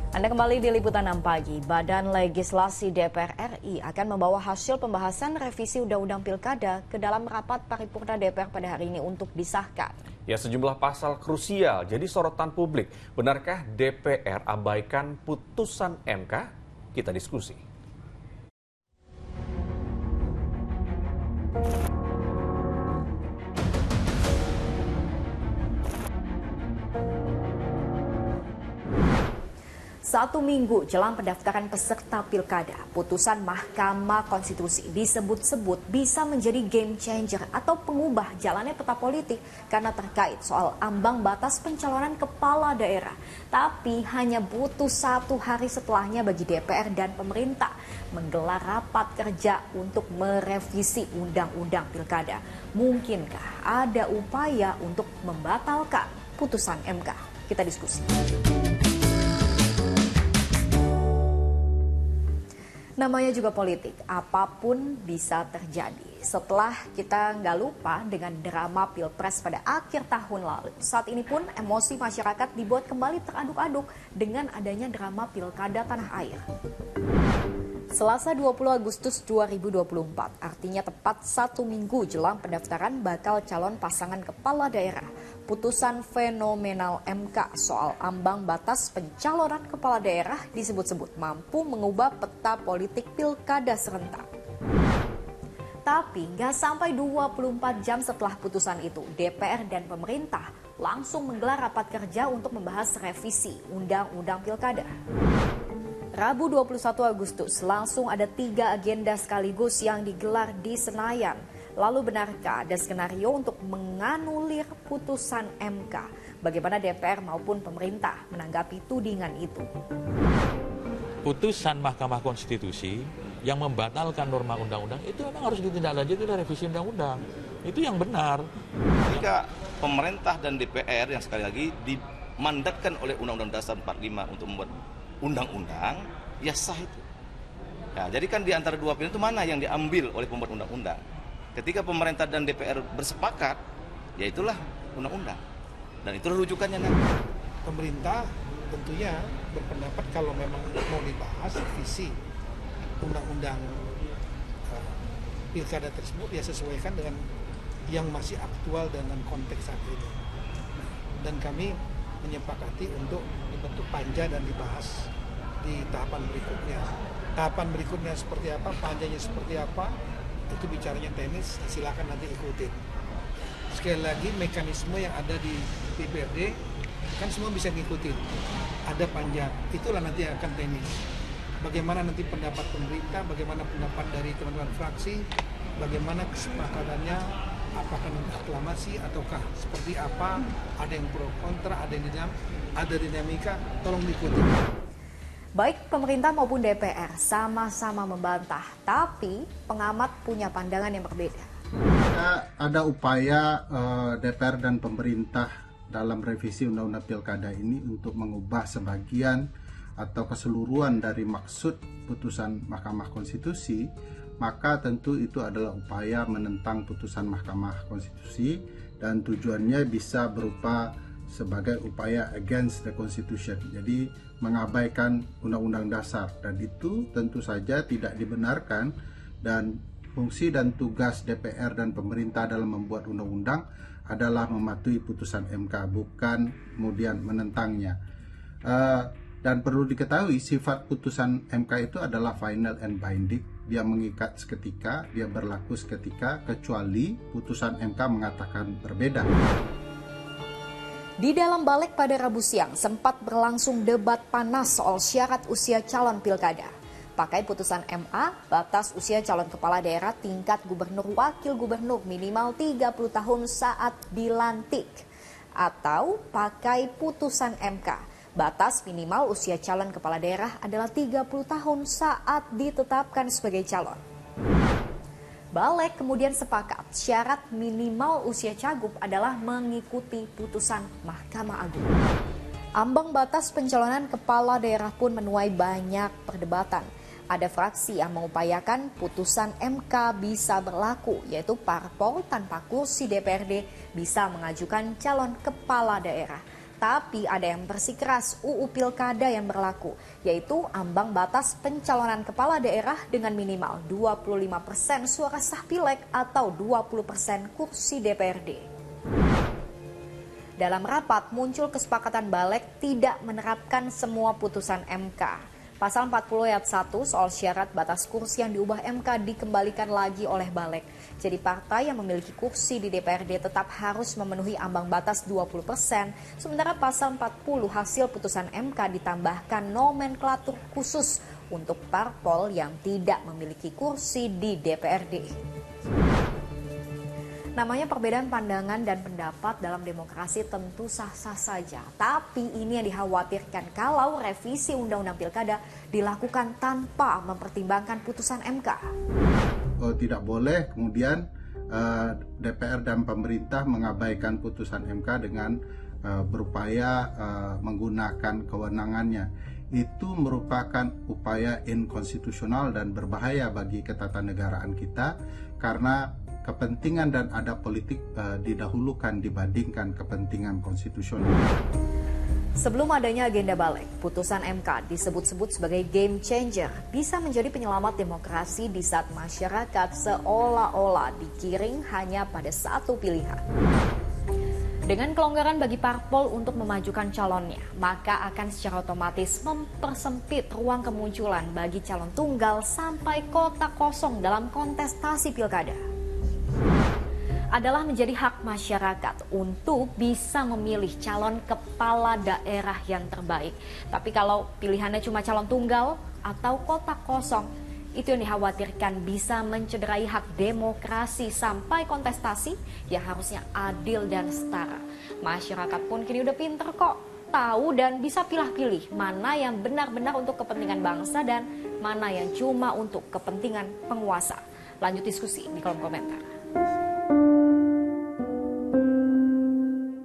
Anda kembali di Liputan 6 Pagi. Badan Legislasi DPR RI akan membawa hasil pembahasan revisi Undang-Undang Pilkada ke dalam rapat paripurna DPR pada hari ini untuk disahkan. Ya, sejumlah pasal krusial jadi sorotan publik. Benarkah DPR abaikan putusan MK? Kita diskusi. Satu minggu jelang pendaftaran peserta pilkada, putusan Mahkamah Konstitusi disebut-sebut bisa menjadi game changer atau pengubah jalannya peta politik karena terkait soal ambang batas pencalonan kepala daerah. Tapi hanya butuh 1 hari setelahnya bagi DPR dan pemerintah menggelar rapat kerja untuk merevisi Undang-Undang Pilkada. Mungkinkah ada upaya untuk membatalkan putusan MK? Kita diskusi. Namanya juga politik, apapun bisa terjadi. Setelah kita nggak lupa dengan drama Pilpres pada akhir tahun lalu, saat ini pun emosi masyarakat dibuat kembali teraduk-aduk dengan adanya drama Pilkada Tanah Air. Selasa 20 Agustus 2024, artinya tepat 1 minggu jelang pendaftaran bakal calon pasangan kepala daerah. Putusan fenomenal MK soal ambang batas pencalonan kepala daerah disebut-sebut mampu mengubah peta politik pilkada serentak. Tapi nggak sampai 24 jam setelah putusan itu, DPR dan pemerintah langsung menggelar rapat kerja untuk membahas revisi Undang-Undang Pilkada. Rabu 21 Agustus langsung ada 3 agenda sekaligus yang digelar di Senayan. Lalu benarkah ada skenario untuk menganulir putusan MK? Bagaimana DPR maupun pemerintah menanggapi tudingan itu? Putusan Mahkamah Konstitusi yang membatalkan norma undang-undang itu memang harus ditindaklanjuti oleh revisi undang-undang. Itu yang benar. Jika pemerintah dan DPR yang sekali lagi dimandatkan oleh Undang-Undang Dasar 45 untuk membuat undang-undang, ya sah itu. Ya, jadi kan di antara dua pilihan itu mana yang diambil oleh pembuat undang-undang? Ketika pemerintah dan DPR bersepakat, ya itulah undang-undang. Dan itu rujukannya nanti. Pemerintah tentunya berpendapat kalau memang mau dibahas visi undang-undang pilkada tersebut, ya sesuaikan dengan yang masih aktual dengan konteks saat ini. Dan kami menyepakati untuk dibentuk panja dan dibahas di tahapan berikutnya. Tahapan berikutnya seperti apa, panjanya seperti apa, itu bicaranya teknis, silakan nanti ikutin. Sekali lagi mekanisme yang ada di DPRD kan semua bisa ngikutin. Ada panja, itulah nanti yang akan teknis. Bagaimana nanti pendapat pemerintah, bagaimana pendapat dari teman-teman fraksi, bagaimana kesepakatannya, apakah nanti aklamasi ataukah seperti apa, ada yang pro kontra, ada dinamika, tolong diikuti. Baik pemerintah maupun DPR sama-sama membantah, tapi pengamat punya pandangan yang berbeda. Ada upaya DPR dan pemerintah dalam revisi Undang-Undang Pilkada ini untuk mengubah sebagian atau keseluruhan dari maksud putusan Mahkamah Konstitusi, maka tentu itu adalah upaya menentang putusan Mahkamah Konstitusi dan tujuannya bisa berupa sebagai upaya against the Constitution, jadi mengabaikan Undang-Undang Dasar, dan itu tentu saja tidak dibenarkan. Dan fungsi dan tugas DPR dan pemerintah dalam membuat undang-undang adalah mematuhi putusan MK, bukan kemudian menentangnya. Dan perlu diketahui sifat putusan MK itu adalah final and binding. Dia mengikat seketika, dia berlaku seketika, kecuali putusan MK mengatakan berbeda. Di dalam balik pada Rabu siang sempat berlangsung debat panas soal syarat usia calon pilkada. Pakai putusan MA, batas usia calon kepala daerah tingkat gubernur wakil gubernur minimal 30 tahun saat dilantik. Atau pakai putusan MK, batas minimal usia calon kepala daerah adalah 30 tahun saat ditetapkan sebagai calon. Balik kemudian sepakat syarat minimal usia cagup adalah mengikuti putusan Mahkamah Agung. Ambang batas pencalonan kepala daerah pun menuai banyak perdebatan. Ada fraksi yang mengupayakan putusan MK bisa berlaku, yaitu parpol tanpa kursi DPRD bisa mengajukan calon kepala daerah. Tapi ada yang bersikeras UU Pilkada yang berlaku, yaitu ambang batas pencalonan kepala daerah dengan minimal 25% suara sah pileg atau 20% kursi DPRD. Dalam rapat muncul kesepakatan Balek tidak menerapkan semua putusan MK. Pasal 40 ayat 1 soal syarat batas kursi yang diubah MK dikembalikan lagi oleh Balek. Jadi partai yang memiliki kursi di DPRD tetap harus memenuhi ambang batas 20%, sementara pasal 40 hasil putusan MK ditambahkan nomenklatur khusus untuk parpol yang tidak memiliki kursi di DPRD. Namanya perbedaan pandangan dan pendapat dalam demokrasi tentu sah-sah saja. Tapi ini yang dikhawatirkan kalau revisi Undang-Undang Pilkada dilakukan tanpa mempertimbangkan putusan MK. Tidak boleh kemudian DPR dan pemerintah mengabaikan putusan MK dengan berupaya menggunakan kewenangannya. Itu merupakan upaya inkonstitusional dan berbahaya bagi ketatanegaraan kita karena kepentingan dan adab politik didahulukan dibandingkan kepentingan konstitusional. Sebelum adanya agenda Balek, putusan MK disebut-sebut sebagai game changer, bisa menjadi penyelamat demokrasi di saat masyarakat seolah-olah digiring hanya pada satu pilihan. Dengan kelonggaran bagi parpol untuk memajukan calonnya, maka akan secara otomatis mempersempit ruang kemunculan bagi calon tunggal sampai kotak kosong dalam kontestasi pilkada. Adalah menjadi hak masyarakat untuk bisa memilih calon kepala daerah yang terbaik. Tapi kalau pilihannya cuma calon tunggal atau kotak kosong, itu yang dikhawatirkan bisa mencederai hak demokrasi sampai kontestasi yang harusnya adil dan setara. Masyarakat pun kini udah pinter kok, tahu dan bisa pilih-pilih mana yang benar-benar untuk kepentingan bangsa dan mana yang cuma untuk kepentingan penguasa. Lanjut diskusi di kolom komentar.